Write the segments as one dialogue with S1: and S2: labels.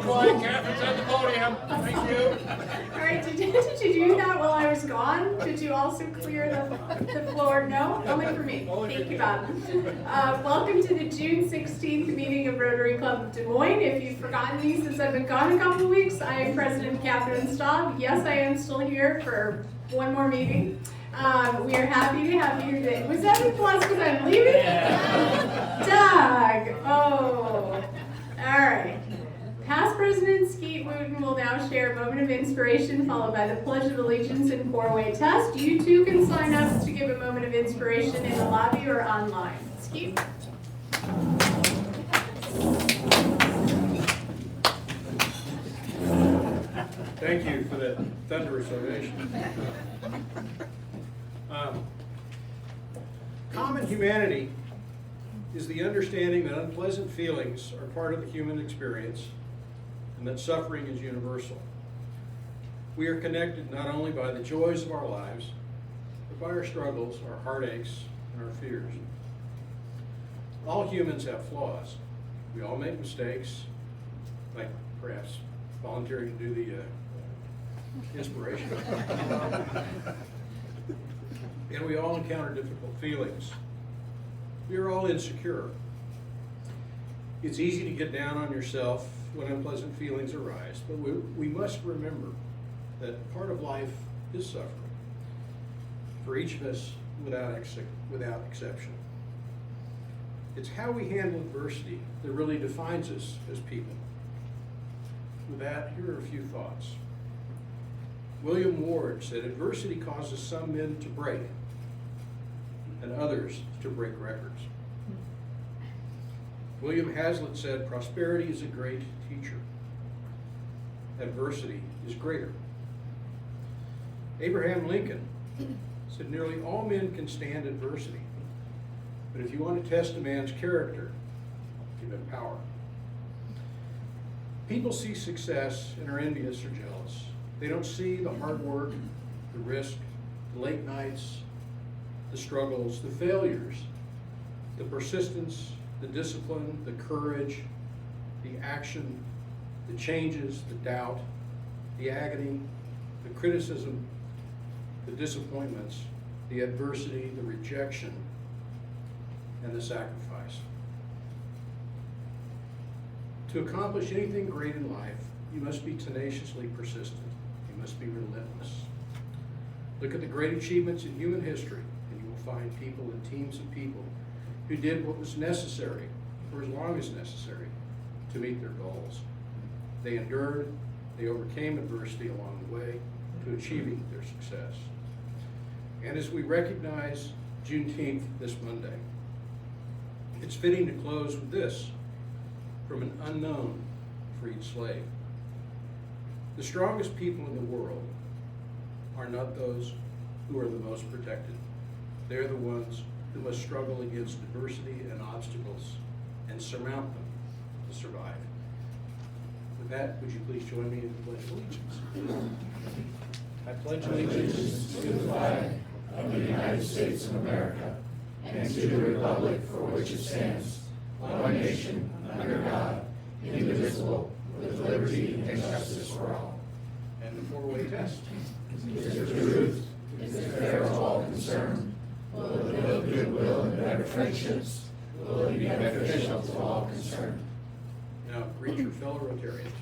S1: quiet. Catherine's at the podium. Thank you.
S2: All right, did you do that while I was gone? Did you also clear the floor? No? Only for me. Thank you, Bob. Welcome to the June 16th meeting of Rotary Club of Des Moines. If you've forgotten me since I've been gone a couple of weeks, I am President Catherine Staub. Yes, I am still here for one more meeting. We are happy to have you today. Was that a plus because I'm leaving? Doug! Oh. All right. Past President Skeet Wooten will now share a moment of inspiration followed by the Pledge of Allegiance and four-way test. You too can sign up to give a moment of inspiration in the lobby or online. Skeet?
S1: Thank you for that thunderous ovation. Common humanity is the understanding that unpleasant feelings are part of the human experience and that suffering is universal. We are connected not only by the joys of our lives, but by our struggles, our heartaches, and our fears. All humans have flaws. We all make mistakes, like perhaps volunteering to do the inspiration. And we all encounter difficult feelings. We are all insecure. It's easy to get down on yourself when unpleasant feelings arise, but we must remember that part of life is suffering, for each of us without exception. It's how we handle adversity that really defines us as people. With that, here are a few thoughts. William Ward said, adversity causes some men to break and others to break records. William Hazlitt said, prosperity is a great teacher. Adversity is greater. Abraham Lincoln said, nearly all men can stand adversity, but if you want to test a man's character, give him power. People see success and are envious or jealous. They don't see the hard work, the risk, the late nights, the struggles, the failures, the persistence, the discipline, the courage, the action, the changes, the doubt, the agony, the criticism, the disappointments, the adversity, the rejection, and the sacrifice. To accomplish anything great in life, you must be tenaciously persistent. You must be relentless. Look at the great achievements in human history, and you will find people and teams of people who did what was necessary, for as long as necessary, to meet their goals. They endured, they overcame adversity along the way to achieving their success. And as we recognize Juneteenth this Monday, it's fitting to close with this from an unknown freed slave. The strongest people in the world are not those who are the most protected. They're the ones who must struggle against adversity and obstacles and surmount them to survive. With that, would you please join me in the Pledge of Allegiance? I pledge allegiance
S3: to the flag of the United States of America and to the republic for which it stands, one nation, under God, indivisible, with liberty and justice for all.
S1: And the four-way test.
S3: Is the truth, is it fair to all concerned? Will it build goodwill and better friendships? Will it be beneficial to all concerned?
S1: Now, greet your fellow Rotarians.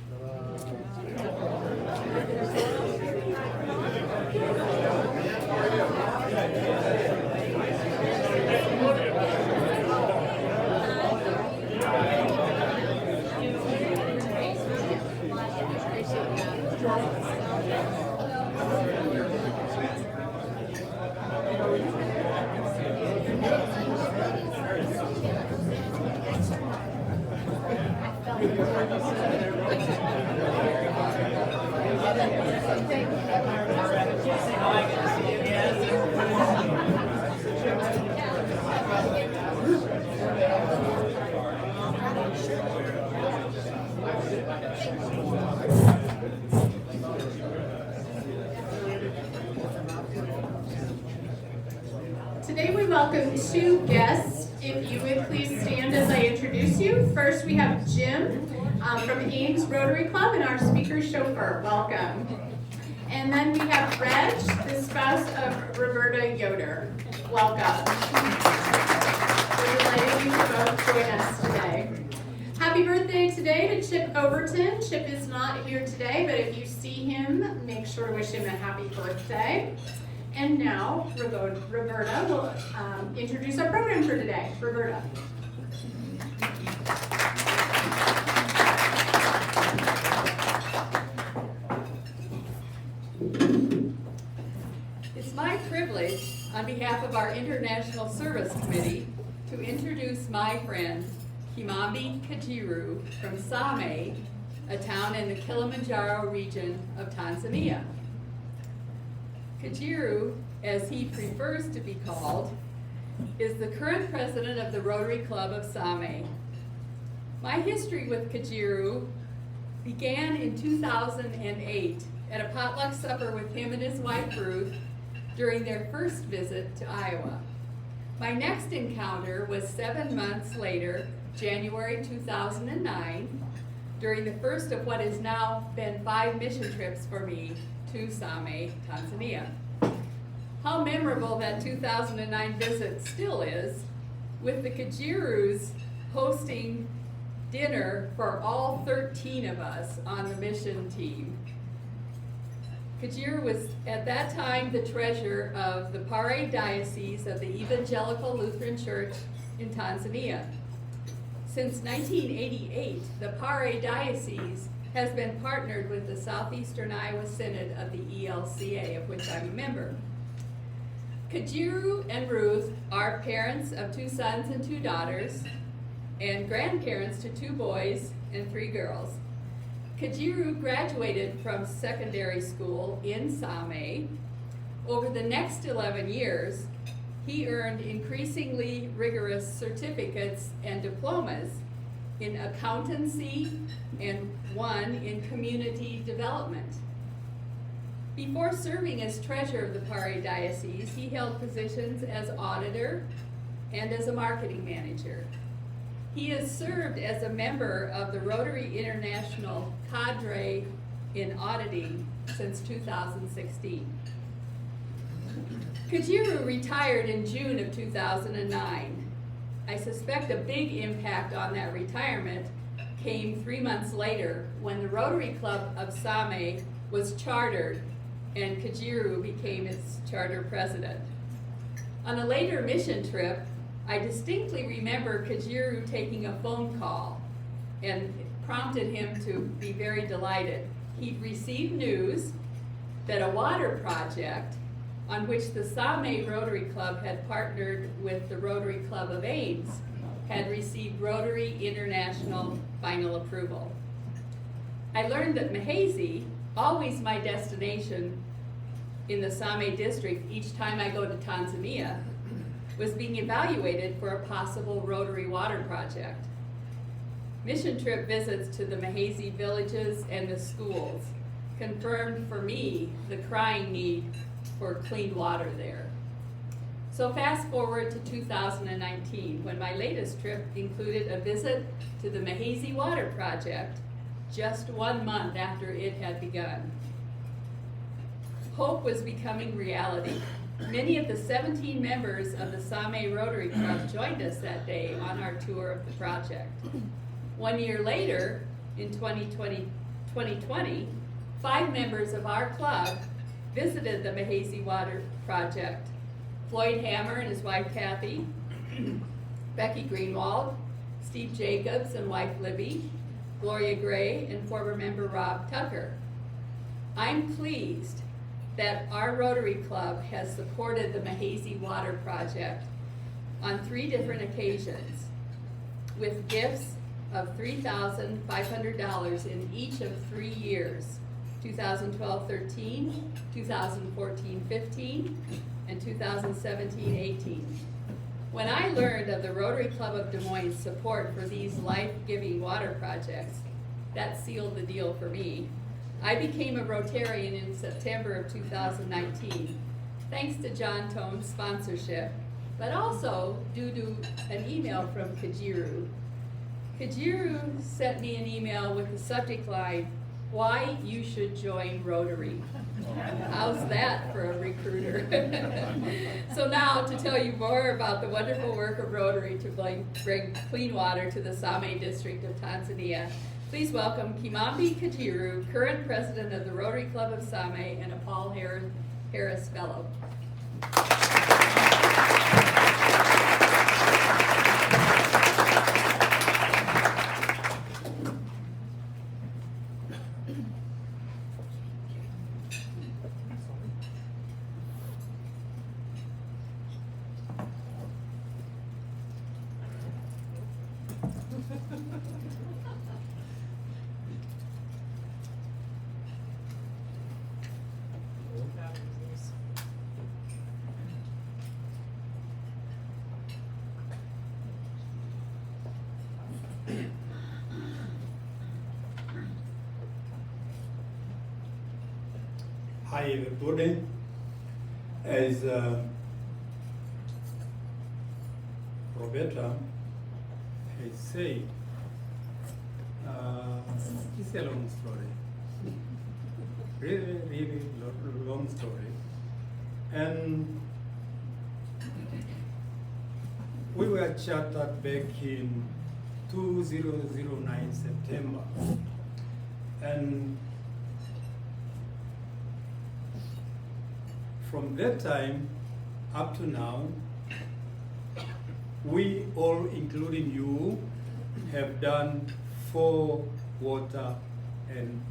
S2: Today we welcome two guests. If you would please stand as I introduce you. First we have Jim. from Ames Rotary Club and our speaker chauffeur. Welcome. And then we have Reg, the spouse of Roberta Yoder. Welcome. We're delighted you could both join us today. Happy birthday today to Chip Overton. Chip is not here today, but if you see him, make sure to wish him a happy birthday. And now, Roberta will introduce our program for today. Roberta.
S4: It's my privilege, on behalf of our International Service Committee, to introduce my friend, Kimambi Kajiru from Same, a town in the Kilimanjaro region of Tanzania. Kajiru, as he prefers to be called, is the current president of the Rotary Club of Same. My history with Kajiru began in 2008 at a potluck supper with him and his wife Ruth during their first visit to Iowa. My next encounter was 7 months later, January 2009, during the first of what has now been 5 mission trips for me to Same, Tanzania. How memorable that 2009 visit still is, with the Kajirus hosting dinner for all 13 of us on the mission team. Kajiru was at that time the treasurer of the Pare Diocese of the Evangelical Lutheran Church in Tanzania. Since 1988, the Pare Diocese has been partnered with the Southeastern Iowa Synod of the ELCA, of which I'm a member. Kajiru and Ruth are parents of 2 sons and 2 daughters, and grandparents to 2 boys and 3 girls. Kajiru graduated from secondary school in Same. Over the next 11 years, he earned increasingly rigorous certificates and diplomas in accountancy and 1 in community development. Before serving as treasurer of the Pare Diocese, he held positions as auditor and as a marketing manager. He has served as a member of the Rotary International cadre in auditing since 2016. Kajiru retired in June of 2009. I suspect a big impact on that retirement came 3 months later when the Rotary Club of Same was chartered and Kajiru became its charter president. On a later mission trip, I distinctly remember Kajiru taking a phone call, and it prompted him to be very delighted. He'd received news that a water project on which the Same Rotary Club had partnered with the Rotary Club of Ames had received Rotary International final approval. I learned that Mahezi, always my destination in the Same district each time I go to Tanzania, was being evaluated for a possible Rotary water project. Mission trip visits to the Mahezi villages and the schools confirmed for me the crying need for clean water there. So fast forward to 2019, when my latest trip included a visit to the Mahezi Water Project just 1 month after it had begun. Hope was becoming reality. Many of the 17 members of the Same Rotary Club joined us that day on our tour of the project. 1 year later, in 2020, 5 members of our club visited the Mahezi Water Project. Floyd Hammer and his wife Kathy, Becky Greenwald, Steve Jacobs and wife Libby, Gloria Gray, and former member Rob Tucker. I'm pleased that our Rotary Club has supported the Mahezi Water Project on 3 different occasions with gifts of $3,500 in each of 3 years, 2012-13, 2014-15, and 2017-18. When I learned of the Rotary Club of Des Moines' support for these life-giving water projects, that sealed the deal for me. I became a Rotarian in September of 2019, thanks to John Tone's sponsorship, but also due to an email from Kajiru. Kajiru sent me an email with the subject line, "Why you should join Rotary." How's that for a recruiter? So now to tell you more about the wonderful work of Rotary to bring clean water to the Same district of Tanzania, please welcome Kimambi Kajiru, current president of the Rotary Club of Same and a Paul Harris Fellow.
S5: Hi everybody. As Roberta has said, it's a long story. Really long story. And we were chartered back in 2009 September. And from that time up to now, we all, including you, have done 4 water and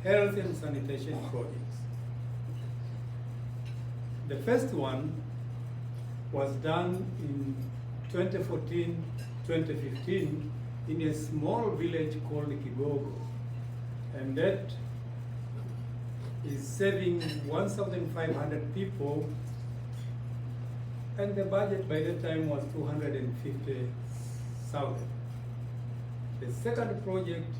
S5: health and sanitation projects. The first one was done in 2014-2015 in a small village called Kigogo, and that is serving 1,500 people, and the budget by that time was 250,000. The second project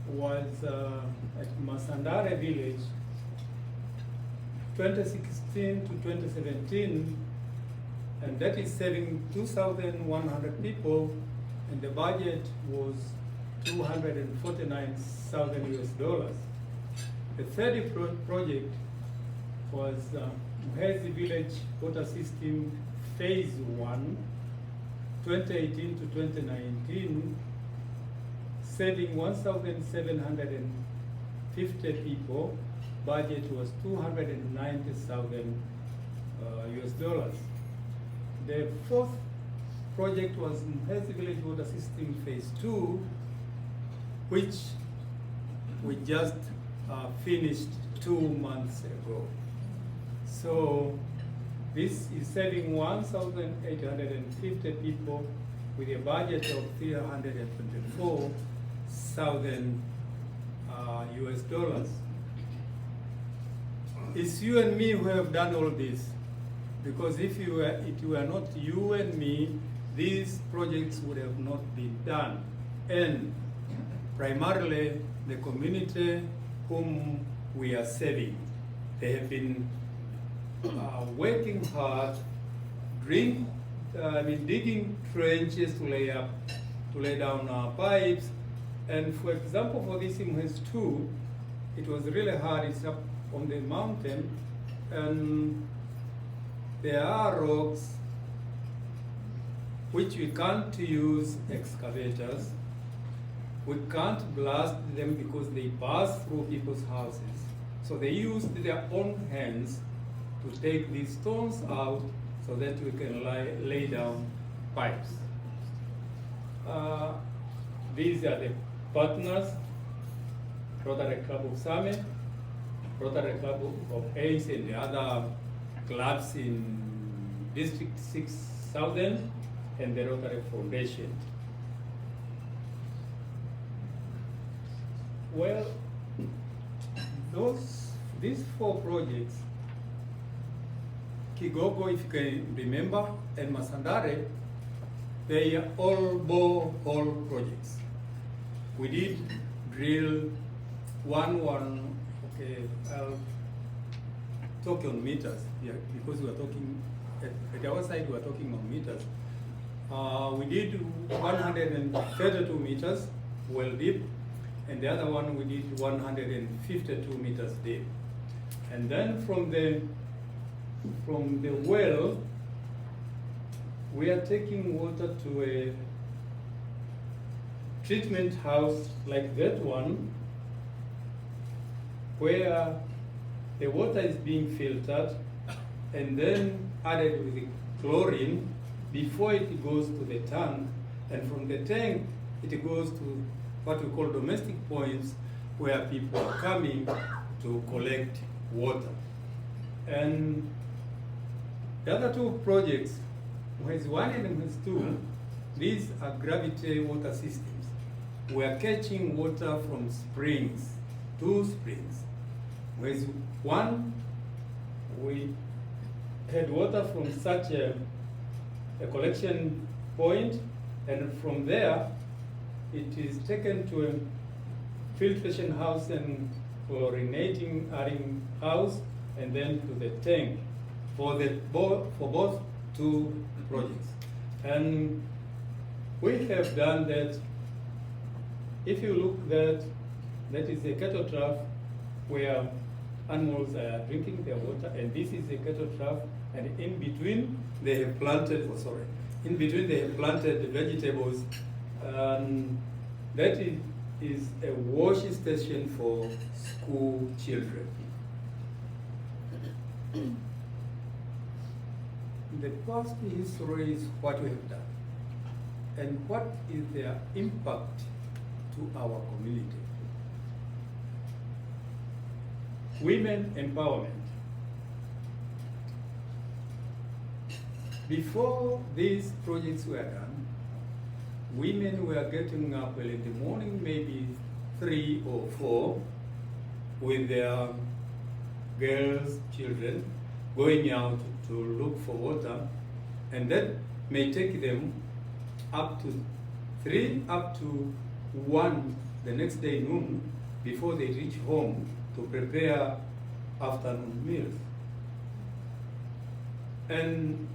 S5: was at Masandare village, 2016 to 2017, and that is serving 2,100 people, and the budget was $249,000. The third project was Muhezi Village Water System Phase 1, 2018 to 2019, serving 1,750 people. Budget was $290,000. The fourth project was Muhezi Village Water System Phase 2, which we just finished 2 months ago. So this is serving 1,850 people with a budget of $324,000 US. It's you and me who have done all this, because if it were not you and me, these projects would have not been done. And primarily the community whom we are serving, they have been working hard, digging trenches to lay down our pipes. And for example, for this Muhezi 2, it was really hard. It's up on the mountain, and there are rocks which we can't use excavators. We can't blast them because they pass through people's houses. So they used their own hands to take these stones out so that we can lay down pipes. These are the partners: Rotary Club of Same, Rotary Club of Ace, and the other clubs in District 6000, and the Rotary Foundation. Well, these 4 projects, Kigogo, if you can remember, and Masandare, they are all borehole projects. We did drill one, okay, I'll talk on meters, yeah, because we are talking, at our side we are talking on meters. We did 132 meters well deep, and the other one we did 152 meters deep. And then from the well, we are taking water to a treatment house like that one, where the water is being filtered and then added with the chlorine before it goes to the tank, and from the tank it goes to what we call domestic points, where people are coming to collect water. And the other two projects, Mwezi 1 and Mwezi 2, these are gravity water systems. We are catching water from springs, 2 springs. Mwezi 1, we had water from such a collection point, and from there it is taken to a filtration house and chlorinating adding house, and then to the tank for both 2 projects. And we have done that. If you look that is a cattle trough where animals are drinking their water, and this is a cattle trough, and in between they have planted, the vegetables. That is a wash station for school children. The past history is what we have done, and what is their impact to our community. Women empowerment. Before these projects were done, women were getting up early in the morning, maybe 3 or 4, with their girls, children, going out to look for water, and that may take them up to 3 up to 1 the next day noon before they reach home to prepare afternoon meals. And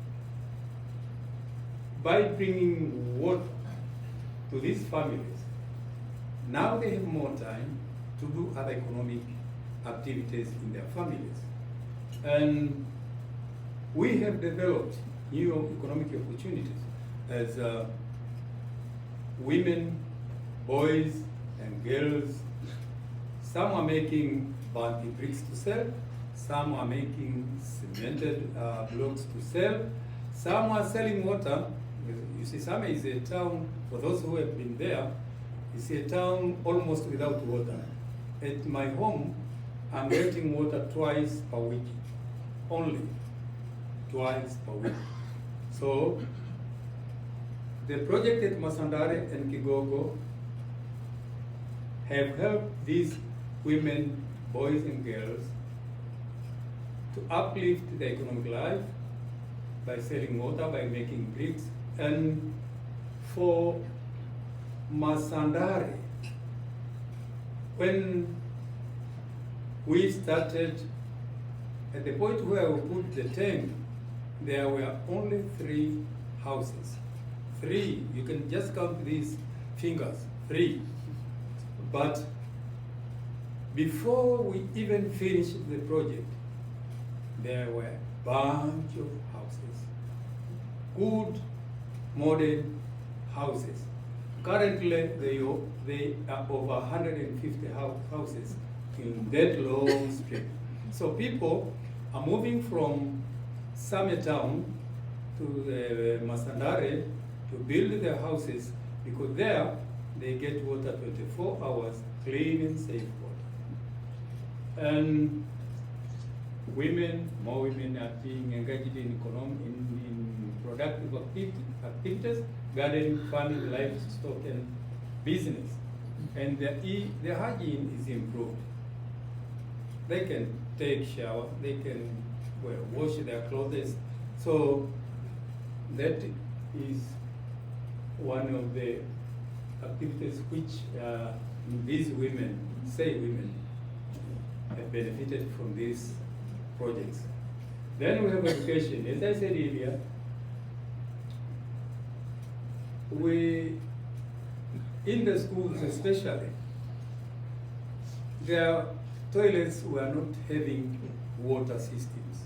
S5: by bringing water to these families, now they have more time to do other economic activities in their families. And we have developed new economic opportunities as women, boys, and girls. Some are making burnt bricks to sell, some are making cemented blocks to sell, some are selling water. You see, Same is a town, for those who have been there, it's a town almost without water. At my home, I'm getting water twice per week, only twice per week. So, the project at Masandare and Kigogo have helped these women, boys and girls to uplift their economic life by selling water, by making bricks. And for Masandare, when we started, at the point where we put the tank, there were only 3 houses. 3, you can just count these fingers, 3. But before we even finished the project, there were a bunch of houses, good modern houses. Currently, they are over 150 houses in that long street. So people are moving from Same town to the Masandare to build their houses, because there they get water 24 hours, clean and safe water. And more women are being engaged in productive activities, gardening, farming, livestock, and business. And their hygiene is improved. They can take shower, they can wash their clothes. So that is one of the activities which these women have benefited from these projects. Then we have education. As I said earlier, we, in the schools especially, their toilets were not having water systems.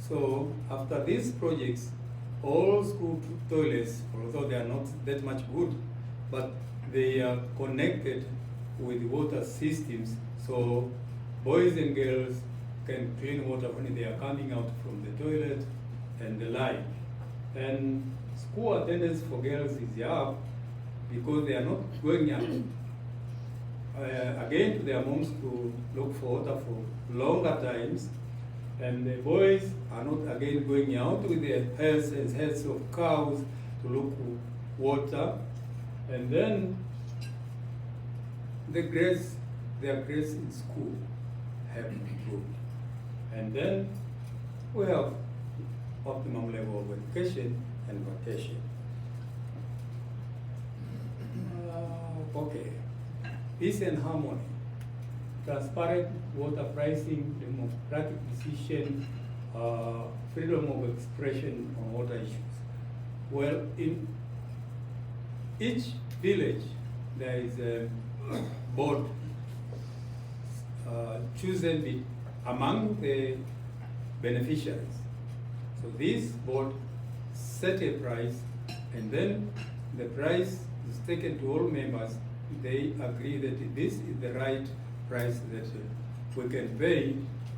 S5: So after these projects, all school toilets, although they are not that much good, but they are connected with water systems, so boys and girls can clean water when they are coming out from the toilet and the like. And school attendance for girls is up because they are not going out again to their moms to look for water for longer times, and the boys are not again going out with their heads of cows to look for water, and then their grades in school have improved, and then we have optimum level of education and vacation. Okay. Peace and harmony, transparent water pricing, democratic decision, freedom of expression on water issues. Well, in each village, there is a board chosen among the beneficiaries. So this board set a price, and then the price is taken to all members. They agree that this is the right price that we can pay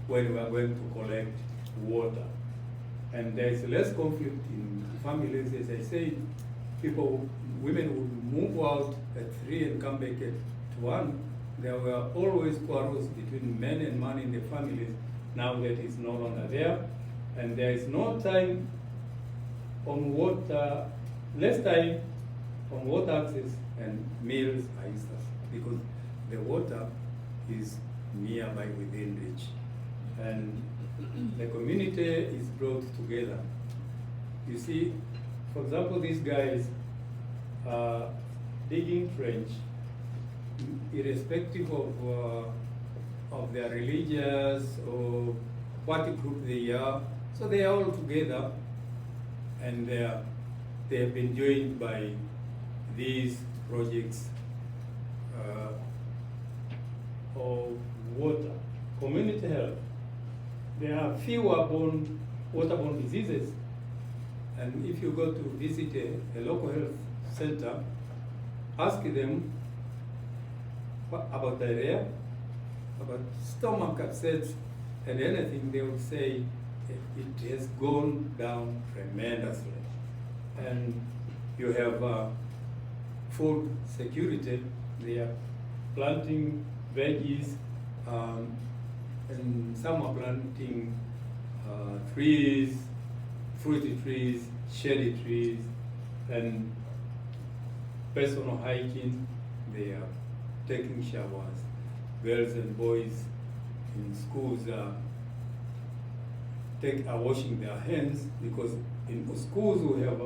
S5: when we are going to collect water. And there is less conflict in families. As I said, women would move out at 3 and come back at 1. There were always quarrels between men and man in the families. Now that is no longer there. And there is no time on water, less time on water access and meals are useless because the water is nearby within reach. And the community is brought together. You see, for example, these guys are digging trench, irrespective of their religious or what group they are. So they are all together, and they have been joined by these projects of water, community health. There are fewer waterborne diseases, and if you go to visit a local health center, ask them about diarrhea, about stomach upsets, and anything, they will say it has gone down tremendously. And you have food security. They are planting veggies, and some are planting trees, fruity trees, shady trees, and personal hygiene. They are taking showers. Girls and boys in schools are washing their hands, because in schools we have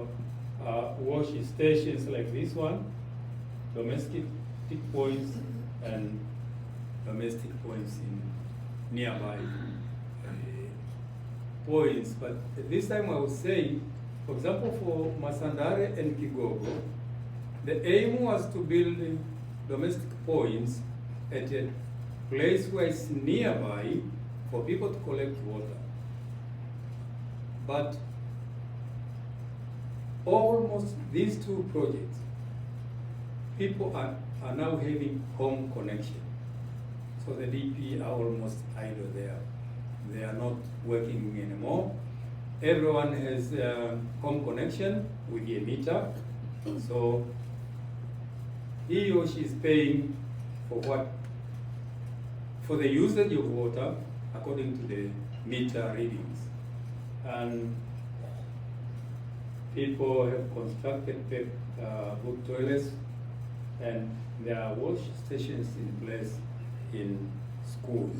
S5: wash stations like this one, domestic points and domestic points in nearby points. But this time I would say, for example, for Masandare and Kigogo, the aim was to build domestic points at a place where it's nearby for people to collect water. But almost these two projects, people are now having home connection. So the DP are almost idle there. They are not working anymore. Everyone has home connection with a meter. So he or she is paying for what? For the usage of water according to the meter readings. And people have constructed good toilets, and there are wash stations in place in schools.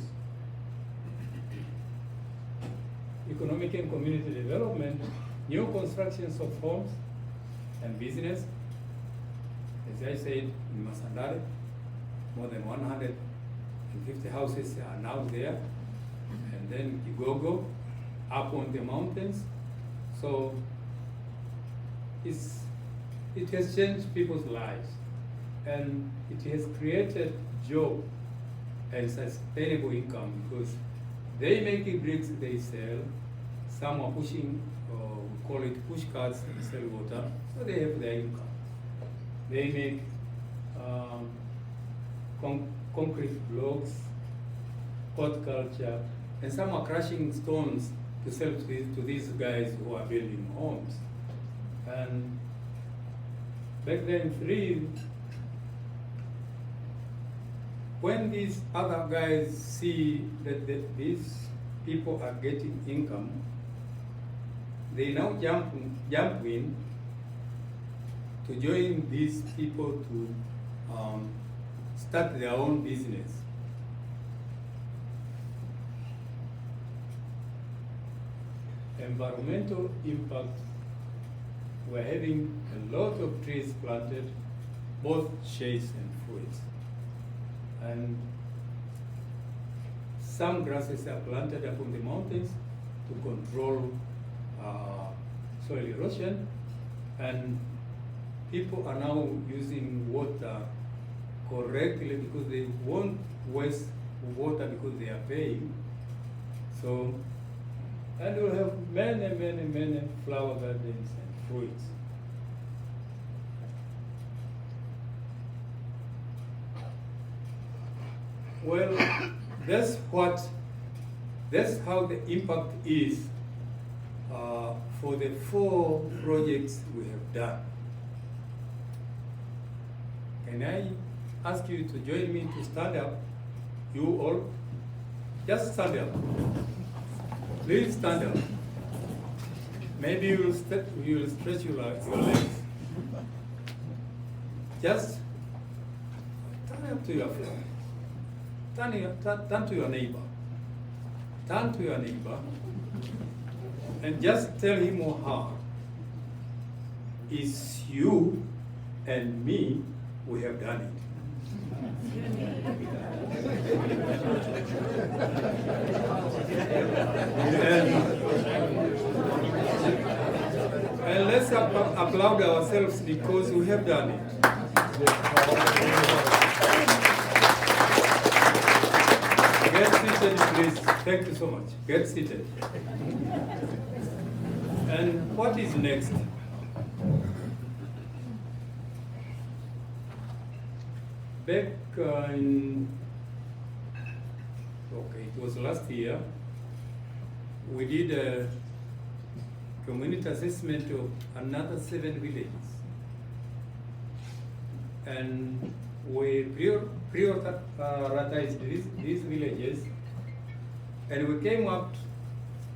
S5: Economic and community development, new constructions of homes and business. As I said, in Masandare, more than 150 houses are now there. And then Kigogo, up on the mountains. So it's it has changed people's lives, and it has created job and sustainable income because they make the bricks they sell. Some are pushing, we call it push carts and sell water, so they have their income. They make concrete blocks, horticulture, and some are crushing stones to sell to these guys who are building homes. And back then, when these other guys see that these people are getting income, they now jump in to join these people to start their own business. Environmental impact, we're having a lot of trees planted, both shades and fruits. And some grasses are planted up on the mountains to control soil erosion, and people are now using water correctly because they won't waste water because they are paying. So, and we'll have many flower gardens and fruits. Well, that's how the impact is for the 4 projects we have done. Can I ask you to join me to stand up? You all, just stand up. Please stand up. Maybe you will stretch your legs. Just turn up to your friend. Turn to your neighbor. Turn to your neighbor and just tell him or her, it's you and me, we have done it. And let's applaud ourselves because we have done it. Get seated, please. Thank you so much. Get seated. And what is next? Back it was last year, we did a community assessment of another 7 villages. And we prioritized these villages, and we came up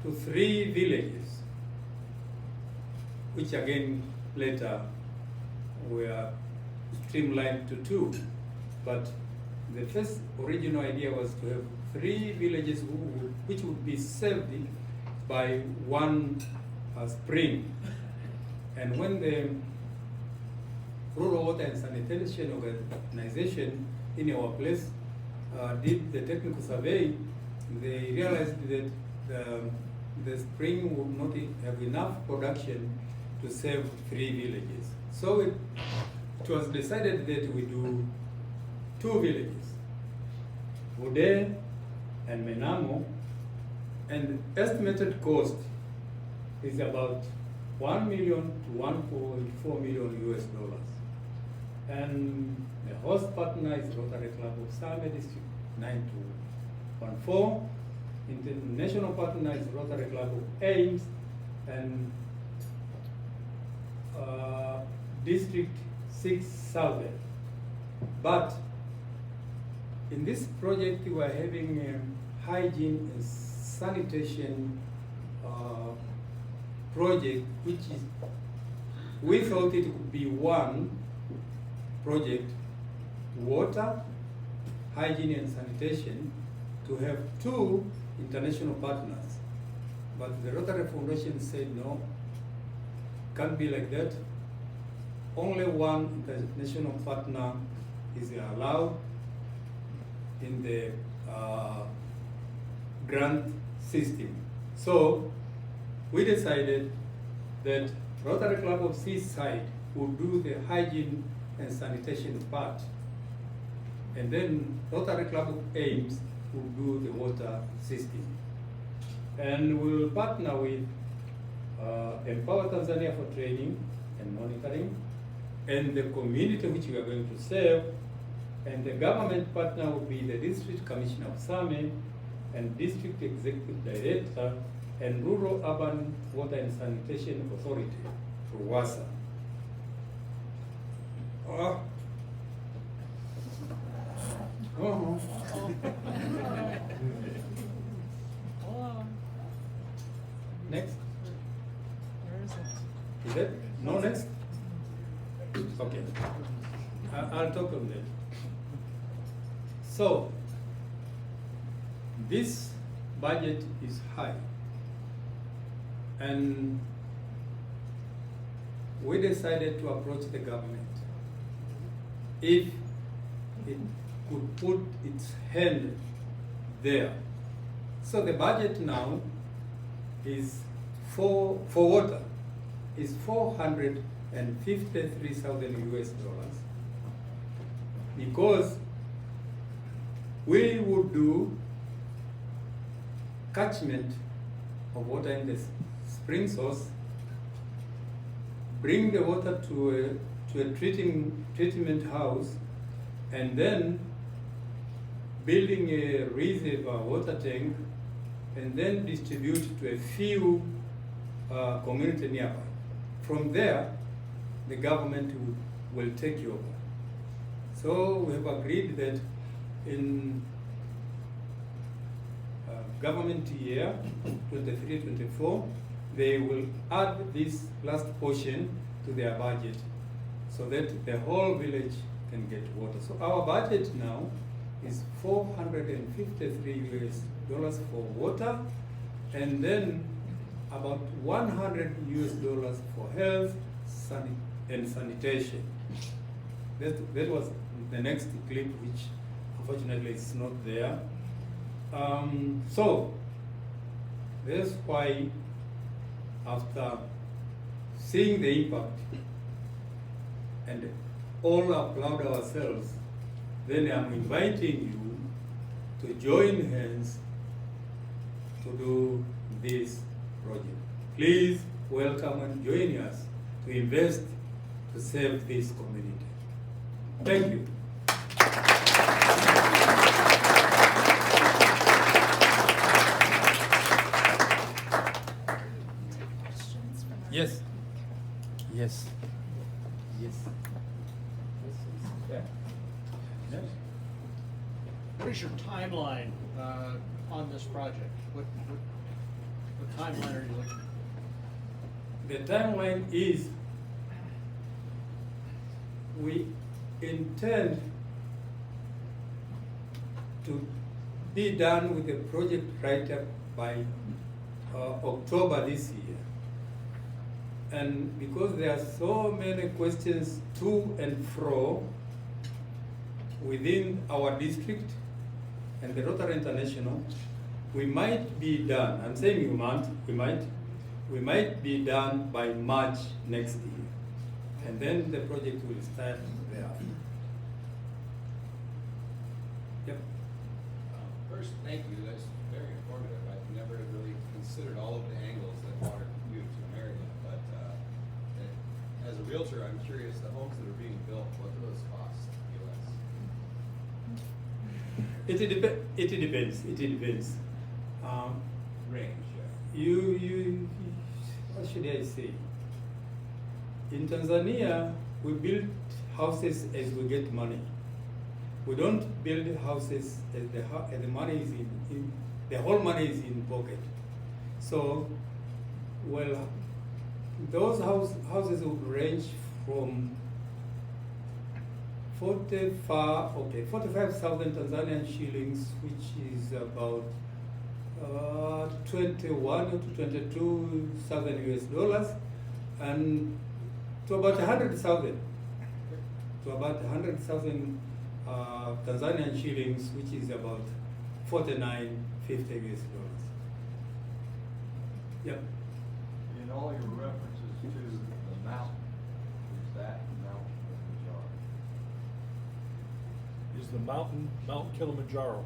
S5: to 3 villages, which again later were streamlined to 2. But the first original idea was to have 3 villages which would be served by 1 spring. And when the Rural Water and Sanitation Organization in our place did the technical survey, they realized that the spring would not have enough production to serve 3 villages. So it was decided that we do 2 villages, Bude and Menamo, and the estimated cost is about $1 million to $1.4 million US. And the host partner is Rotary Club of Same District 9214. International partner is Rotary Club of Ames and District 6 Southern. But in this project, we are having a hygiene and sanitation project, which is, we thought it could be 1 project, water, hygiene and sanitation, to have 2 international partners. But the Rotary Foundation said no, can't be like that. Only 1 international partner is allowed in the grant system. So we decided that Rotary Club of Seaside will do the hygiene and sanitation part. And then Rotary Club of Ames will do the water system. And we'll partner with Empower Tanzania for training and monitoring, and the community which we are going to serve, and the government partner will be the District Commissioner of Same and District Executive Director and Rural Urban Water and Sanitation Authority, RUWASA. Next.
S6: Where is it?
S5: Is that? No next? Okay. I'll talk on that. So, this budget is high. And we decided to approach the government. If it could put its hand there. So the budget now is for water is 453,000 US dollars, because we would do catchment of water in the spring source, bring the water to a treatment house, and then building a reservoir water tank, and then distribute to a few community nearby. From there, the government will take you over. So we have agreed that in government year 23-24, they will add this last portion to their budget so that the whole village can get water. So our budget now is $453 US for water, and then about $100 US for health and sanitation. That was the next clip, which unfortunately is not there. So that's why, after seeing the impact and all applaud ourselves, then I'm inviting you to join hands to do this project. Please welcome and join us to invest to serve this community. Thank you.
S6: Questions from our
S5: Yes. Yes. Yes.
S7: What is your timeline on this project? What timeline are you looking at?
S5: The timeline is we intend to be done with the project write-up by October this year. And because there are so many questions to and fro within our district and the Rotary International, we might be done. I'm saying we might be done by March next year. And then the project will start thereafter. Yep.
S8: First, thank you. That's very informative. I've never really considered all of the angles that water can do to an area, but as a realtor, I'm curious, the homes that are being built, what do those cost US?
S5: It depends.
S8: Range, yeah.
S5: You, what should I say? In Tanzania, we build houses as we get money. We don't build houses as the money is the whole money is in pocket. So, well, those houses would range from 45,000 Tanzanian shillings, which is about 21 to 22,000 US dollars, and to about 100,000 Tanzanian shillings, which is about 49.50 US dollars. Yep.
S9: In all your references to the mountain, is that is the mountain, Mount Kilimanjaro.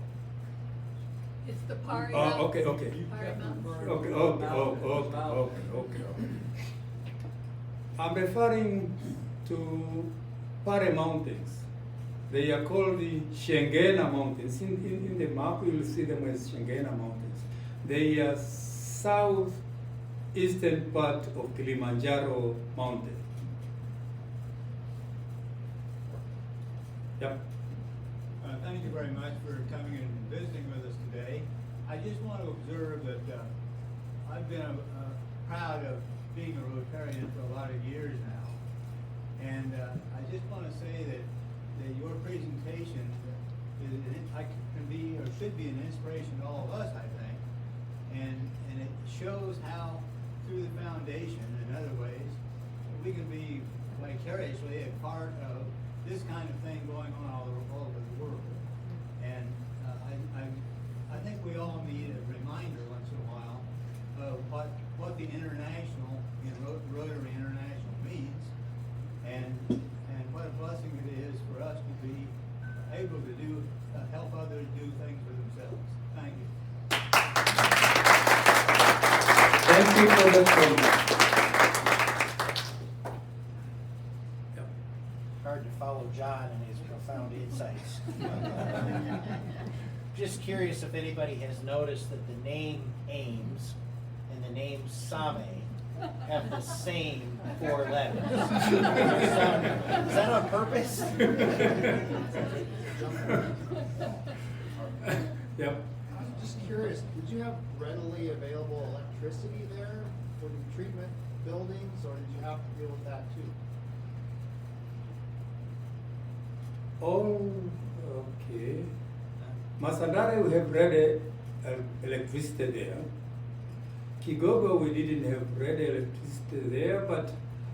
S4: It's the Pari
S5: Oh,
S4: Mountain.
S5: okay, okay.
S4: Pari Mountain.
S5: Okay. I'm referring to Pare Mountains. They are called the Shengena Mountains. In the map, you will see them as Shengena Mountains. They are southeastern part of Kilimanjaro Mountain. Yep.
S10: Thank you very much for coming and visiting with us today. I just want to observe that I've been proud of being a Rotarian for a lot of years now. And I just want to say that your presentation can be or should be an inspiration to all of us, I think. And it shows how through the foundation and other ways we can be vicariously a part of this kind of thing going on all over the world. And I think we all need a reminder once in a while of what the international, Rotary International means, and what a blessing it is for us to be able to help others do things for themselves. Thank you.
S5: Thank you for the comment. Yep.
S11: Hard to follow John and his profound insights. Just curious if anybody has noticed that the name Ames and the name Same have the same 4 letters. Is that on purpose?
S5: Yep.
S12: I'm just curious, did you have readily available electricity there for the treatment buildings, or did you have to deal with that too?
S5: Oh, okay. Masandare, we have read electricity there. Kigogo, we didn't have read electricity there, but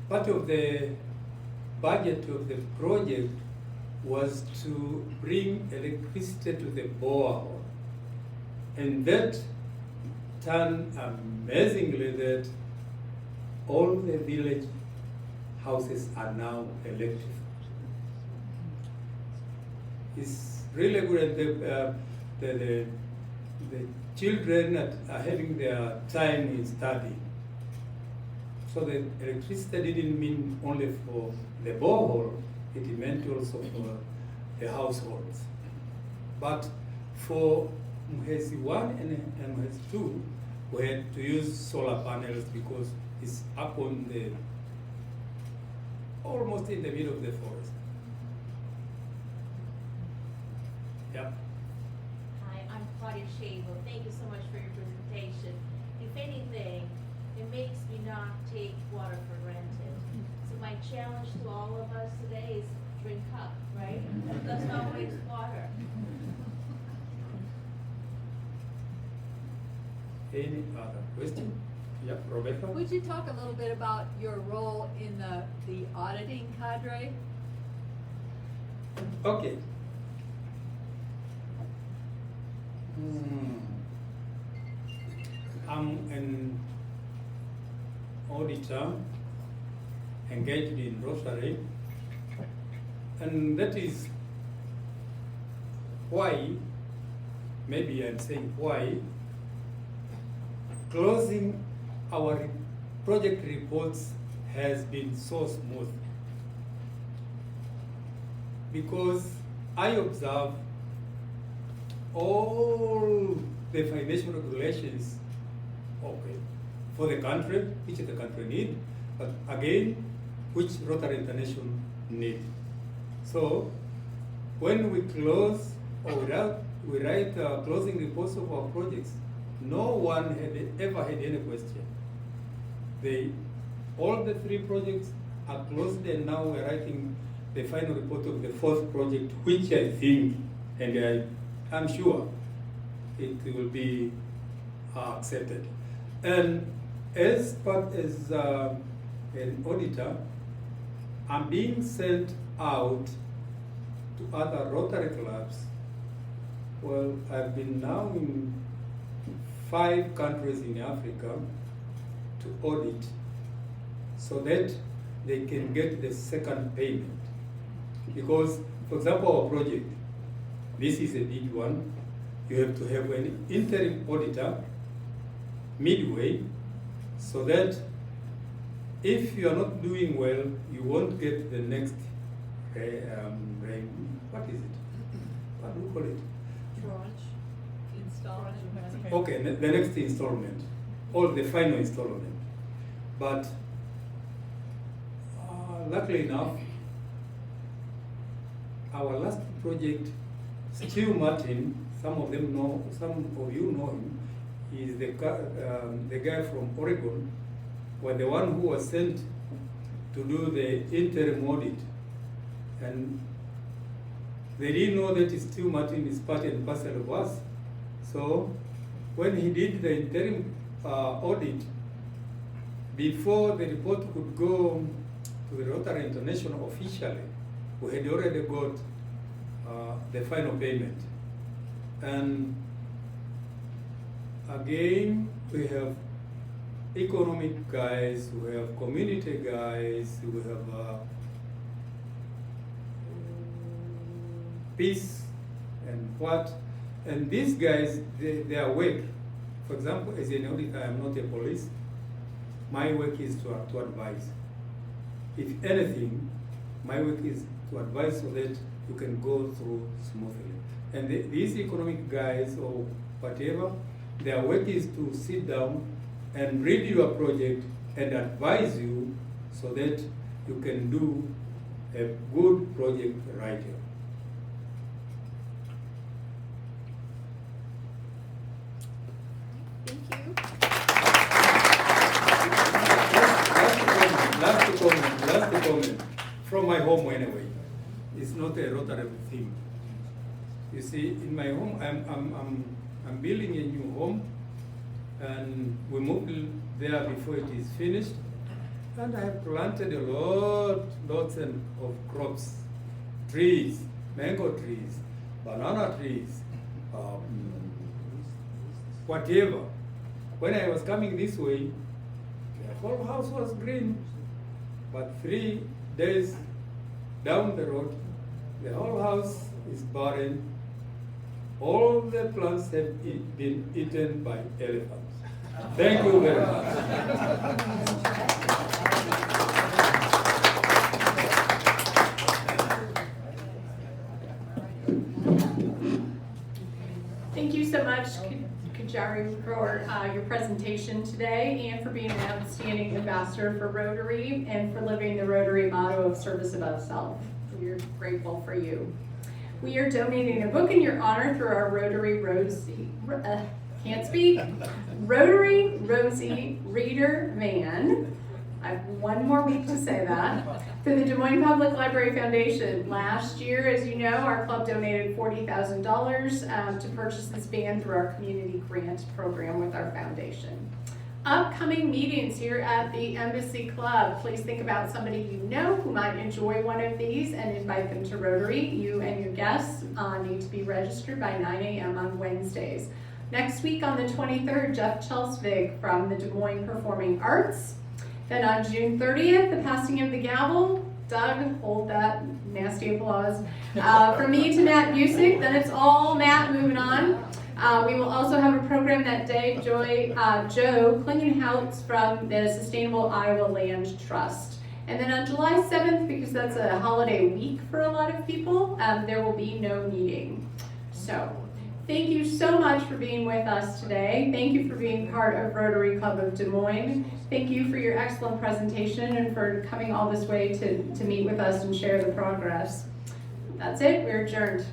S5: part of the budget of the project was to bring electricity to the borehole. And that turned amazingly that all the village houses are now electric. It's really good. The children are having their time in study. So the electricity didn't mean only for the borehole, it meant also for the households. But for Mhezi 1 and Mhezi 2, we had to use solar panels because it's up on the, almost in the middle of the forest. Yep.
S13: Hi, I'm Claudia Shavel. Thank you so much for your presentation. If anything, it makes me not take water for granted. So my challenge to all of us today is drink up, right? Let's not waste water.
S5: Any other question? Yep, Rebecca?
S4: Would you talk a little bit about your role in the auditing cadre?
S5: Okay. I'm an auditor engaged in Rotary, and that is why, maybe I'm saying why, closing our project reports has been so smooth. Because I observe all the financial regulations, okay, for the country, which the country need, but again, which Rotary International need. So, when we close or we write closing reports of our projects, no one had ever had any question. All the 3 projects are closed, and now we're writing the final report of the 4th project, which I think, and I'm sure it will be accepted. And as an auditor, I'm being sent out to other Rotary clubs. Well, I've been now in 5 countries in Africa to audit so that they can get the second payment. Because, for example, our project, this is a big one. You have to have an interim auditor midway, so that if you are not doing well, you won't get the next, what is it? What do you call it?
S4: Installment.
S5: Okay, the next installment, or the final installment. But luckily enough, our last project, Stu Martin, some of you know him. He's the guy from Oregon, was the one who was sent to do the interim audit, and they didn't know that Stu Martin is part and parcel of us. So when he did the interim audit, before the report could go to the Rotary International officially, we had already got the final payment. And again, we have economic guys, we have community guys, we have peace and what. And these guys, they are work. For example, as an auditor, I am not a police. My work is to advise. If anything, my work is to advise so that you can go through smoothly. And these economic guys or whatever, their work is to sit down and read your project and advise you so that you can do a good project right here.
S6: Thank you.
S5: Last comment, from my home anyway. It's not a Rotary theme. You see, in my home, I'm building a new home, and we moved there before it is finished. And I have planted lots of crops, trees, mango trees, banana trees, whatever. When I was coming this way, the whole house was green, but 3 days down the road, the whole house is barren. All the plants have been eaten by elephants. Thank you very much.
S2: Thank you so much, Kajari, for your presentation today and for being an outstanding ambassador for Rotary and for living the Rotary motto of service above self. We're grateful for you. We are donating a book in your honor through our Rotary Rosie Reader Van. I have one more week to say that. Through the Des Moines Public Library Foundation. Last year, as you know, our club donated $40,000 to purchase this van through our community grant program with our foundation. Upcoming meetings here at the Embassy Club. Please think about somebody you know who might enjoy one of these and invite them to Rotary. You and your guests need to be registered by 9 a.m. on Wednesdays. Next week on the 23rd, Jeff Chelsvig from the Des Moines Performing Arts. Then on June 30th, the passing of the gavel. Doug, hold that nasty applause. From me to Matt Busick, then it's all Matt moving on. We will also have a program that day, Joe Klingenhoutz from the Sustainable Iowa Land Trust. And then on July 7th, because that's a holiday week for a lot of people, there will be no meeting. So, thank you so much for being with us today. Thank you for being part of Rotary Club of Des Moines. Thank you for your excellent presentation and for coming all this way to meet with us and share the progress. That's it, we're adjourned.